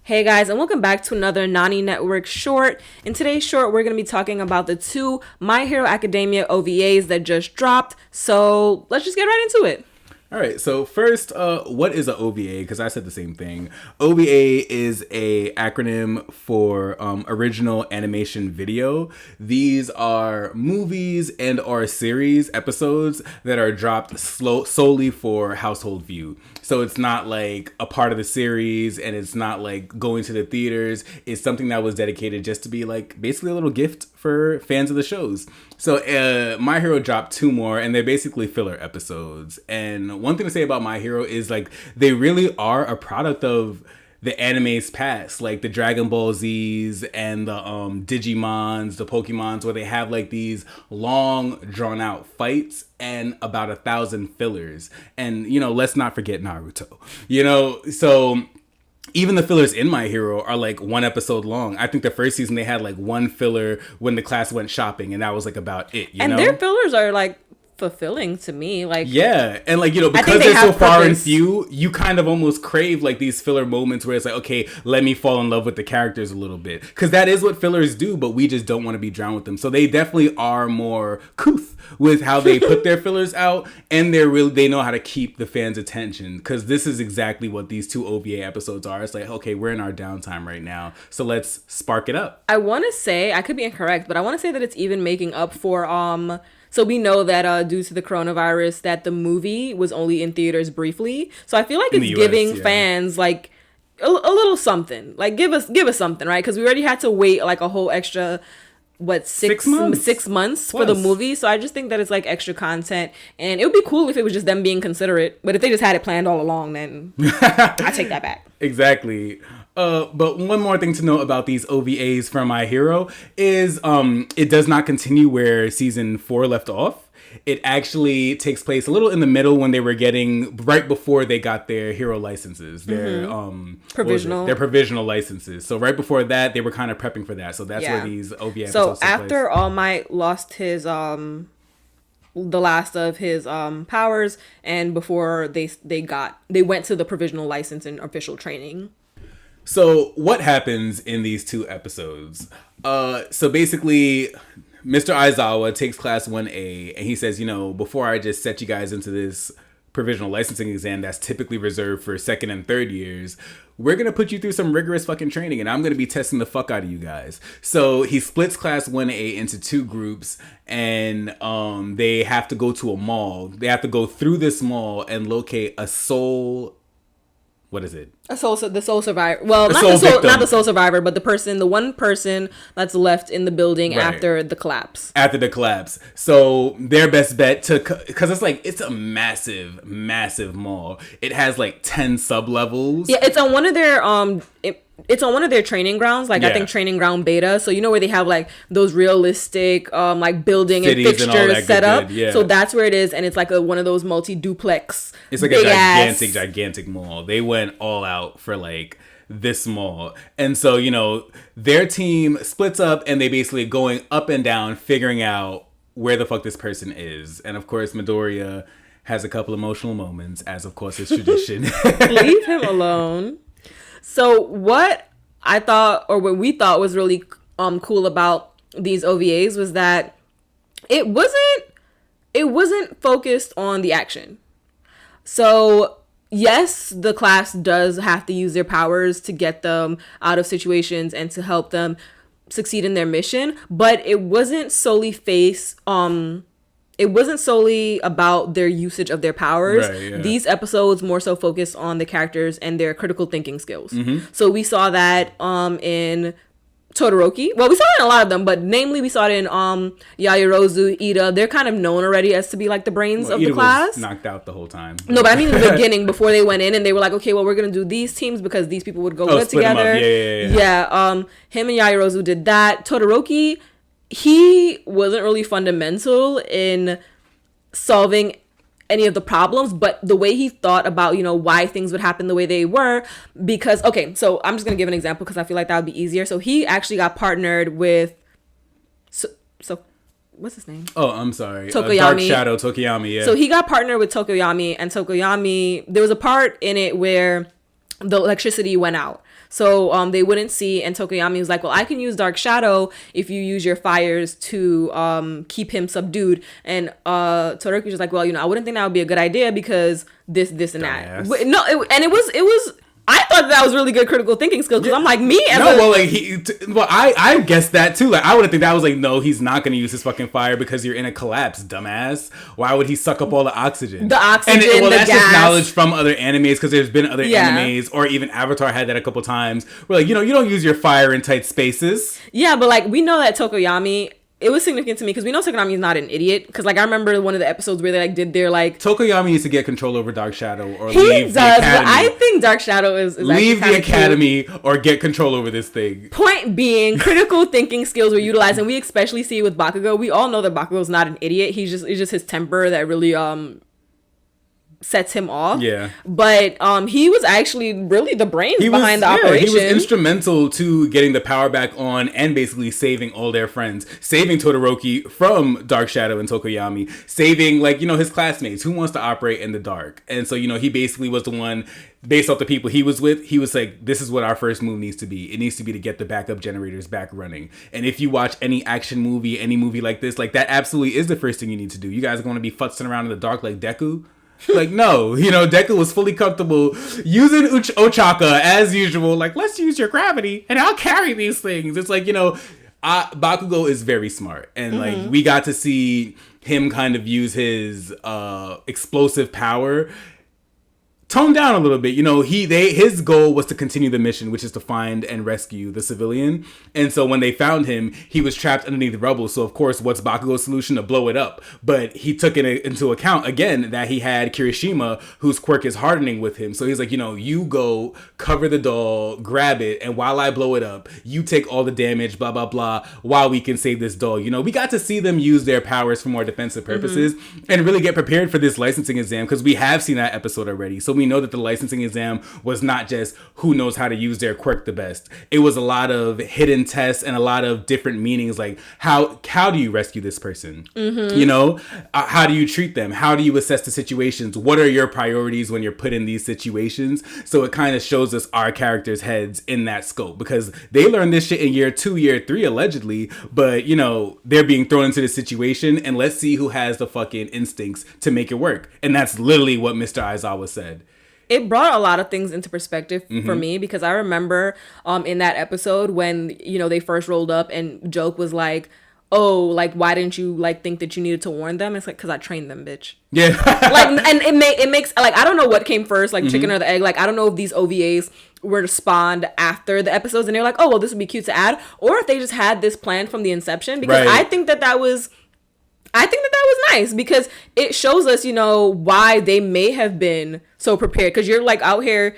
Hey guys, and welcome back to another Nani Network short. In today's short, we're going to be talking about the two My Hero Academia OVAs that just dropped. So let's just get right into it. All right, so first, what is an OVA? Because I said the same thing. OVA is a acronym for original animation video. These are movies and or series episodes that are dropped solely for household view. So it's not like a part of the series, and it's not like going to the theaters. It's something that was dedicated just to be like basically a little gift for fans of the shows. So My Hero dropped two more, and they're basically filler episodes. And one thing to say about My Hero is like they really are a product of the anime's past, like the Dragon Ball Z's and the Digimons, the Pokemons, where they have like these long drawn out fights and about 1,000 fillers. And, you know, let's not forget Naruto, you know, so even the fillers in My Hero are like one episode long. I think the first season they had like one filler when the class went shopping, and that was like about it, you know? And their fillers are like fulfilling to me, like, yeah, and like, you know, because they're so far and few, you kind of almost crave like these filler moments where it's like, okay, let me fall in love with the characters a little bit, because that is what fillers do, but we just don't want to be drowned with them. So they definitely are more couth with how they put their fillers out, and they know how to keep the fans' attention, because this is exactly what these two OVA episodes are. It's like, okay, we're in our downtime right now, so let's spark it up. I want to say, I could be incorrect, but I want to say that it's even making up for so we know that due to the coronavirus that the movie was only in theaters briefly. So I feel like it's giving fans like a little something. Like give us something, right? Because we already had to wait like a whole extra six months for the movie. So I just think that it's like extra content, and it would be cool if it was just them being considerate. But if they just had it planned all along, then I take that back. Exactly. But one more thing to note about these OVAs from My Hero is it does not continue where season 4 left off. It actually takes place a little in the middle when they were getting right before they got their hero licenses, their provisional licenses. So right before that, they were kind of prepping for that. So that's where these OVA episodes take after place. All Might lost his the last of his powers, and before they went to the provisional license and official training. So what happens in these two episodes? So basically, Mr. Aizawa takes class 1A, and he says, you know, before I just set you guys into this provisional licensing exam that's typically reserved for second and third years, we're going to put you through some rigorous fucking training, and I'm going to be testing the fuck out of you guys. So he splits class 1A into two groups, and they have to go to a mall. They have to go through this mall and locate a soul... What is it? The soul survivor. Well, not the soul survivor, but the one person that's left in the building after the collapse. After the collapse. So their best bet because it's a massive, massive mall. It has like 10 sub levels. Yeah, it's on one of their it's on one of their training grounds, like I think training ground beta. So you know where they have like those realistic like building cities and fixtures set up. Yeah. So that's where it is, and it's like one of those multi-duplex. It's like a gigantic mall. They went all out for like this mall. And so, you know, their team splits up, and they basically going up and down figuring out where the fuck this person is. And of course, Midoriya has a couple emotional moments, as of course is tradition. Leave him alone. So what I thought, or what we thought was really cool about these OVAs was that it wasn't focused on the action. So yes, the class does have to use their powers to get them out of situations and to help them succeed in their mission, but it wasn't solely about their usage of their powers. Right, yeah. These episodes more so focused on the characters and their critical thinking skills. Mm-hmm. So we saw that in Todoroki. Well, we saw it in a lot of them, but namely we saw it in Yaoyorozu, Ida. They're kind of known already as to be like the brains of the class. Was knocked out the whole time. No, but I mean in the beginning, before they went in, and they were like, okay, well, we're going to do these teams because these people would go good together. Yeah. Him and Yaoyorozu did that. Todoroki, he wasn't really fundamental in solving any of the problems, but the way he thought about, you know, why things would happen the way they were, because, okay, so I'm just going to give an example because I feel like that would be easier. So he actually got partnered with, so what's his name? Oh, I'm sorry. Tokoyami. Dark Shadow, Tokoyami, yeah. So he got partnered with Tokoyami, and Tokoyami, there was a part in it where the electricity went out. So they wouldn't see, and Tokoyami was like, well, I can use Dark Shadow if you use your fires to keep him subdued. And Todoroki was like, well, I wouldn't think that would be a good idea because this, and that. But no, it was I thought that was really good critical thinking skills because I'm like, I guessed that too. Like, I wouldn't think that was like, no, he's not going to use his fucking fire because you're in a collapse, dumbass. Why would he suck up all the oxygen? That's gas. Just knowledge from other animes because there's been other animes, or even Avatar had that a couple times. Where like, you don't use your fire in tight spaces. Yeah, but like we know that Tokoyami. It was significant to me because we know Tokoyami is not an idiot. Because like I remember one of the episodes where they like did their like Tokoyami needs to get control over Dark Shadow or leave the academy. I think Dark Shadow is leave the academy cool. Or get control over this thing. Point being, critical thinking skills were utilized, and we especially see it with Bakugo. We all know that Bakugo is not an idiot. It's just his temper that really sets him off. Yeah. But he was actually really the brains behind the operation. He was instrumental to getting the power back on and basically saving all their friends. Saving Todoroki from Dark Shadow and Tokoyami. Saving, his classmates. Who wants to operate in the dark? And so, he basically was the one, based off the people he was with, he was like, this is what our first move needs to be. It needs to be to get the backup generators back running. And if you watch any action movie, any movie like this, like that absolutely is the first thing you need to do. You guys are going to be futzing around in the dark like Deku? Like, no, Deku was fully comfortable using Ochaka as usual. Like, let's use your gravity and I'll carry these things. It's like, Bakugo is very smart. And like, we got to see him kind of use his explosive power toned down a little bit. His goal was to continue the mission, which is to find and rescue the civilian. And so when they found him, he was trapped underneath the rubble. So of course, what's Bakugo's solution? To blow it up. But he took it into account again that he had Kirishima, whose quirk is hardening with him. So he's like, you go cover the doll, grab it, and while I blow it up, you take all the damage, blah blah blah, while we can save this doll. We got to see them use their powers for more defensive purposes and really get prepared for this licensing exam, because we have seen that episode already. So we know that the licensing exam was not just who knows how to use their quirk the best. It was a lot of hidden tests and a lot of different meanings, like how do you rescue this person? How do you treat them? How do you assess the situations? What are your priorities when you're put in these situations? So it kind of shows us our characters' heads in that scope, because they learned this shit in year 2, year 3, allegedly, but they're being thrown into the situation, and let's see who has the fucking instincts to make it work. And that's literally what Mr. Aizawa said. It brought a lot of things into perspective for me, because I remember in that episode when, they first rolled up and Joke was like, oh, like, why didn't you think that you needed to warn them? It's like, because I trained them, bitch. Yeah. And it makes, I don't know what came first, chicken or the egg. I don't know if these OVAs were spawned after the episodes and they're like, oh, well, this would be cute to add, or if they just had this plan from the inception, because I think that was nice, because it shows us, why they may have been so prepared. Because you're out here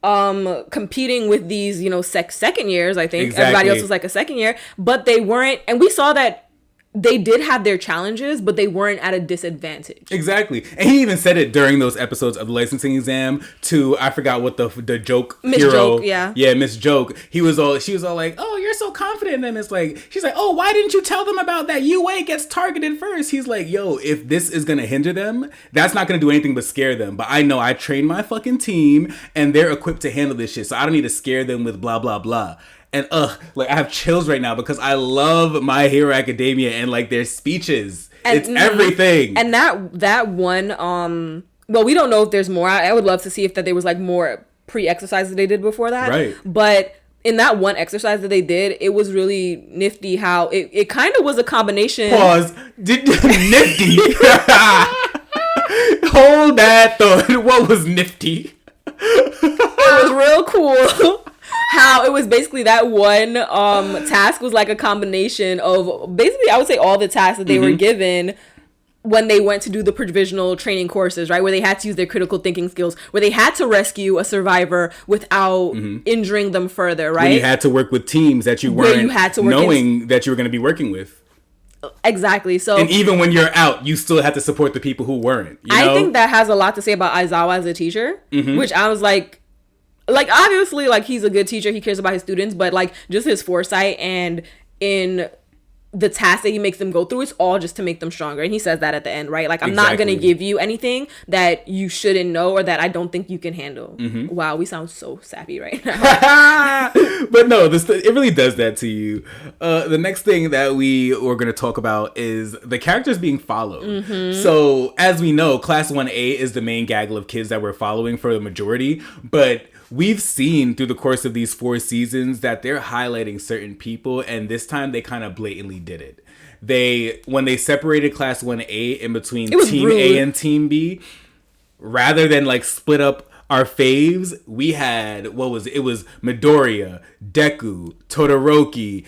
competing with these, second years, I think. Exactly. Everybody else was a second year, but they weren't. And we saw that they did have their challenges, but they weren't at a disadvantage. Exactly. And he even said it during those episodes of the licensing exam to, I forgot what the joke Miss hero. Joke, yeah. Yeah, Miss Joke. She was all like, oh, you're so confident in them. It's like, she's like, oh, why didn't you tell them about that? UA gets targeted first. He's like, yo, if this is going to hinder them, that's not going to do anything but scare them. But I know I trained my fucking team and they're equipped to handle this shit. So I don't need to scare them with blah, blah, blah. And I have chills right now because I love My Hero Academia and their speeches. It's everything. And that one, well, we don't know if there's more. I would love to see if that there was more pre-exercises they did before that. Right. But in that one exercise that they did, it was really nifty how it kind of was a combination. Pause. Nifty. Hold that thought. What was nifty? It was real cool. How it was basically that one task was a combination of basically, I would say, all the tasks that they were given when they went to do the provisional training courses, right? Where they had to use their critical thinking skills, where they had to rescue a survivor without injuring them further, right? When you had to work with teams that you weren't knowing that you were going to be working with. Exactly. So, and even when you're out, you still have to support the people who weren't. I think that has a lot to say about Aizawa as a teacher, which I was obviously, he's a good teacher. He cares about his students, but just his foresight and in the task that he makes them go through, it's all just to make them stronger. And he says that at the end, right? Like, I'm not going to give you anything that you shouldn't know or that I don't think you can handle. Mm-hmm. Wow, we sound so sappy right now. But no, it really does that to you. The next thing that we were going to talk about is the characters being followed. Mm-hmm. So, as we know, Class 1A is the main gaggle of kids that we're following for the majority. But we've seen through the course of these 4 seasons that they're highlighting certain people, and this time they kind of blatantly did it. When they separated Class 1A in between Team rude. A and Team B, rather than like split up our faves, we had, it was Midoriya, Deku, Todoroki,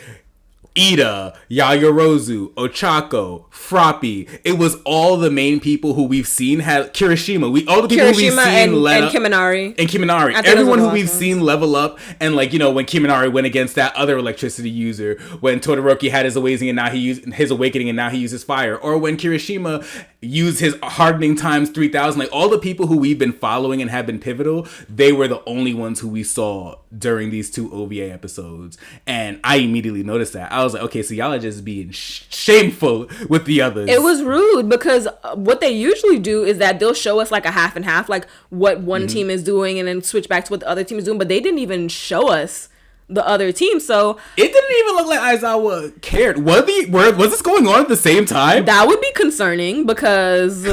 Ida, Yaoyorozu, Ochako, Froppy. It was all the main people who we've seen have Kirishima. All the people who we've seen and Kiminari. And Kiminari. Everyone who we've seen level up. And like, when Kiminari went against that other electricity user, when Todoroki had his awakening and now he uses fire. Or when Kirishima used his hardening times 3000. Like, all the people who we've been following and have been pivotal, they were the only ones who we saw during these 2 OVA episodes. And I immediately noticed that. I was like, okay, so y'all are just being shameful with the others. It was rude because what they usually do is that they'll show us like a half and half, like what one team is doing, and then switch back to what the other team is doing. But they didn't even show us the other team, so it didn't even look like Aizawa cared. Was this going on at the same time? That would be concerning because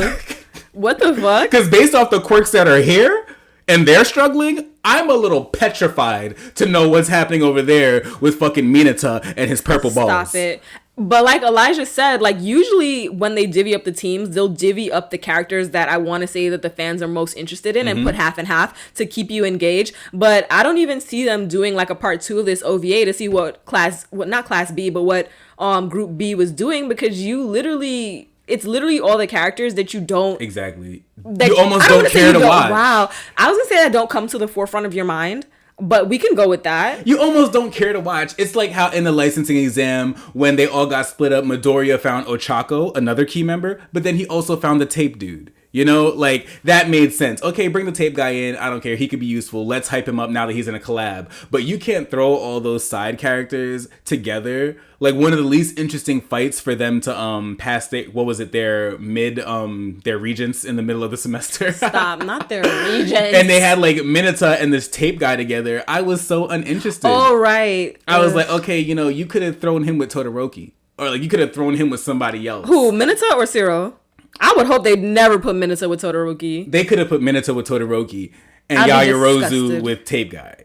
what the fuck? Because based off the quirks that are here and they're struggling, I'm a little petrified to know what's happening over there with fucking Mineta and his purple balls. Stop it. But like Elijah said, like usually when they divvy up the teams, they'll divvy up the characters that I want to say that the fans are most interested in and put half and half to keep you engaged. But I don't even see them doing like a part 2 of this OVA to see what not class B, but what group B was doing, because it's literally all the characters that you don't... Exactly. You almost don't care to watch. Wow. I was going to say that don't come to the forefront of your mind, but we can go with that. You almost don't care to watch. It's like how in the licensing exam, when they all got split up, Midoriya found Ochako, another key member, but then he also found the tape dude. Like, that made sense. Okay, bring the tape guy in. I don't care. He could be useful. Let's hype him up now that he's in a collab. But you can't throw all those side characters together. Like, one of the least interesting fights for them to pass their regents in the middle of the semester. Stop, not their regents. And they had like Mineta and this tape guy together. I was so uninterested. Oh, right. I was like, okay, you could have thrown him with Todoroki. Or like you could have thrown him with somebody else. Who, Mineta or Zero? I would hope they'd never put Mineta with Todoroki. They could have put Mineta with Todoroki and Yaoyorozu with Tape Guy.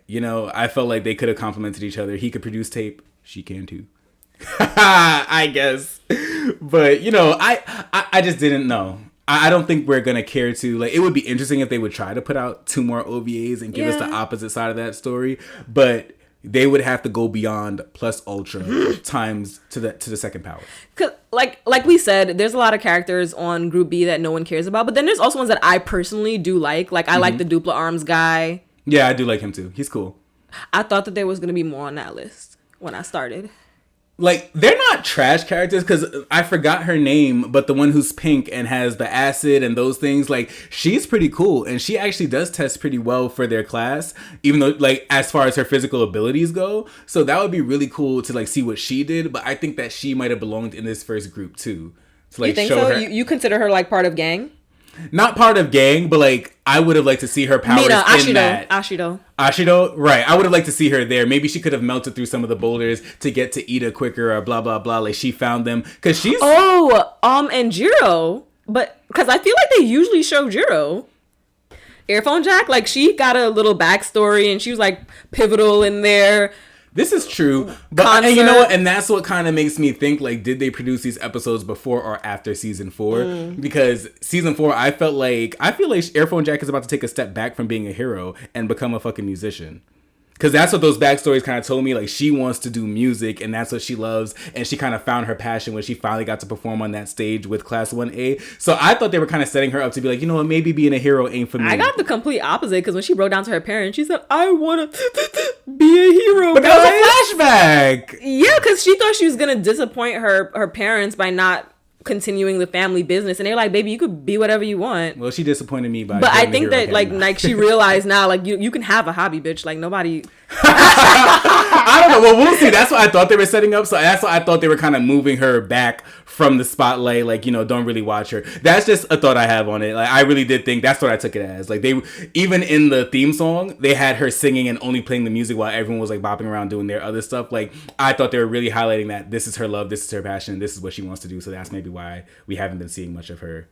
I felt like they could have complemented each other. He could produce tape. She can too. I guess. But, I just didn't know. I don't think we're going to care to. Like, it would be interesting if they would try to put out 2 more OVAs and give us the opposite side of that story. But they would have to go beyond plus ultra times to the second power. Cause like we said, there's a lot of characters on Group B that no one cares about, but then there's also ones that I personally do like. Like I like the Dupla Arms guy. Yeah, I do like him too. He's cool. I thought that there was gonna be more on that list when I started. Like, they're not trash characters, because I forgot her name, but the one who's pink and has the acid and those things, like, she's pretty cool, and she actually does test pretty well for their class, even though, like, as far as her physical abilities go. So that would be really cool to, like, see what she did, but I think that she might have belonged in this first group, too. To, like, you think so? You consider her, like, part of gang? Not part of gang, but like I would have liked to see her powers in that. Ashido, right? I would have liked to see her there. Maybe she could have melted through some of the boulders to get to Ida quicker, or blah blah blah. Like she found them because she's and Jiro, but because I feel like they usually show Jiro. Earphone Jack, like she got a little backstory and she was like pivotal in there. This is true, but and you know what? And that's what kind of makes me think, like, did they produce these episodes before or after season 4? Because season 4, I feel like Earphone Jack is about to take a step back from being a hero and become a fucking musician. Because that's what those backstories kind of told me. Like, she wants to do music, and that's what she loves. And she kind of found her passion when she finally got to perform on that stage with Class 1A. So I thought they were kind of setting her up to be like, you know what, maybe being a hero ain't for me. I got the complete opposite, because when she broke down to her parents, she said, I want to be a hero, But guys. That was a flashback. Yeah, because she thought she was going to disappoint her parents by not continuing the family business, and they're like, baby, you could be whatever you want. Well, she disappointed me by, but I think that like she realized now, like, you can have a hobby, bitch. Like nobody I don't know well, we'll see. That's what I thought they were setting up. So that's why I thought they were kind of moving her back from the spotlight. Like, don't really watch her. That's just a thought I have on it. Like, I really did think that's what I took it as. Like, they, even in the theme song, they had her singing and only playing the music while everyone was like bopping around doing their other stuff. Like, I thought they were really highlighting that this is her love, this is her passion, this is what she wants to do. So that's maybe why we haven't been seeing much of her.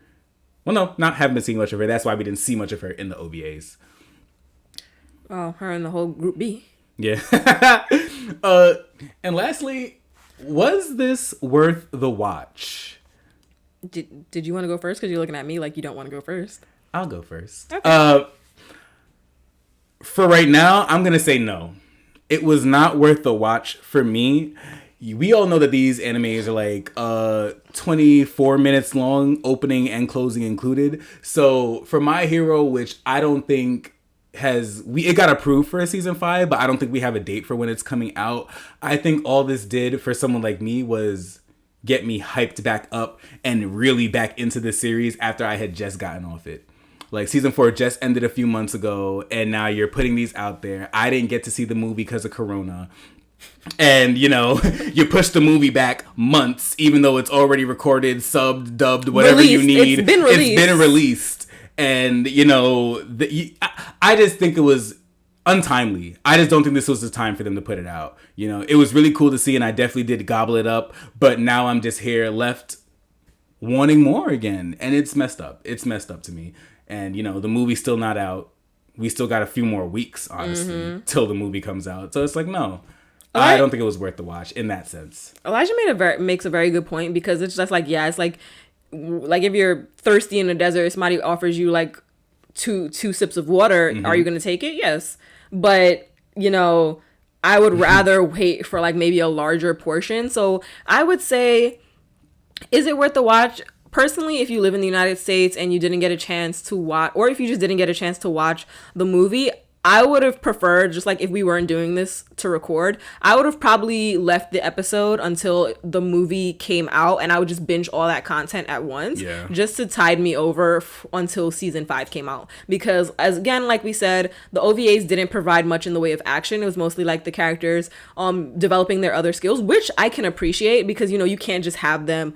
Well, no, not haven't been seeing much of her. That's why we didn't see much of her in the OVAs. Oh, her and the whole group B. Yeah. And lastly, was this worth the watch? Did you want to go first? Because you're looking at me like you don't want to go first. I'll go first. Okay. For right now, I'm going to say no. It was not worth the watch for me. We all know that these animes are like 24 minutes long, opening and closing included. So for My Hero, which I don't think it got approved for a season 5, but I don't think we have a date for when it's coming out. I think all this did for someone like me was get me hyped back up and really back into the series after I had just gotten off it. Like, season 4 just ended a few months ago, and now you're putting these out there. I didn't get to see the movie because of Corona. And, you push the movie back months, even though it's already recorded, subbed, dubbed, whatever you need. It's been released. It's been released. And, I just think it was untimely. I just don't think this was the time for them to put it out. It was really cool to see, and I definitely did gobble it up. But now I'm just here left wanting more again. And it's messed up. It's messed up to me. And, the movie's still not out. We still got a few more weeks, honestly, till the movie comes out. So it's like, no. I don't think it was worth the watch in that sense. Elijah makes a very good point, because it's just like, yeah, it's like if you're thirsty in the desert, somebody offers you like two sips of water, are you going to take it? Yes. But, I would rather wait for like maybe a larger portion. So I would say, is it worth the watch? Personally, if you live in the United States and you didn't get a chance to watch, or if you just didn't get a chance to watch the movie, I would have preferred, just like if we weren't doing this to record, I would have probably left the episode until the movie came out, and I would just binge all that content at once, just to tide me over until season 5 came out. Because, as again, like we said, the OVAs didn't provide much in the way of action. It was mostly like the characters developing their other skills, which I can appreciate, because, you can't just have them,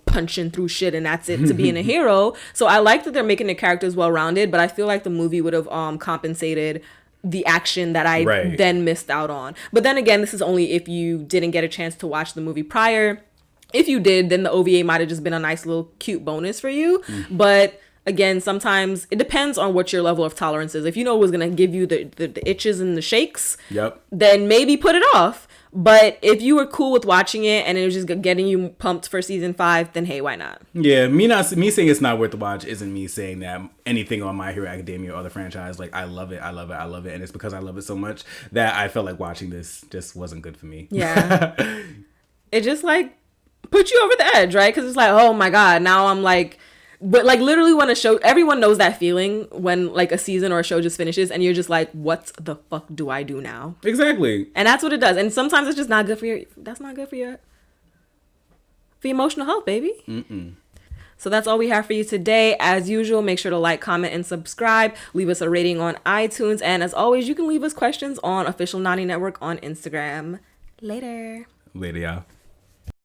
punching through shit and that's it to being a hero. So I like that they're making the characters well-rounded, but I feel like the movie would have compensated the action that I then missed out on. But then again, this is only if you didn't get a chance to watch the movie prior. If you did, then the OVA might have just been a nice little cute bonus for you. But again, sometimes it depends on what your level of tolerance is. If you know it was going to give you the itches and the shakes, then maybe put it off. But if you were cool with watching it and it was just getting you pumped for season 5, then hey, why not? Yeah, me saying it's not worth the watch isn't me saying that anything on My Hero Academia or the franchise. Like, I love it, and it's because I love it so much that I felt like watching this just wasn't good for me. Yeah, it just like put you over the edge, right? Because it's like, oh my god, now I'm like. But like literally when a show, everyone knows that feeling when like a season or a show just finishes and you're just like, what the fuck do I do now? Exactly. And that's what it does. And sometimes it's just not good for that's not good for your emotional health, baby. So that's all we have for you today. As usual, make sure to like, comment, and subscribe. Leave us a rating on iTunes. And as always, you can leave us questions on Official Nani Network on Instagram. Later. Later, y'all.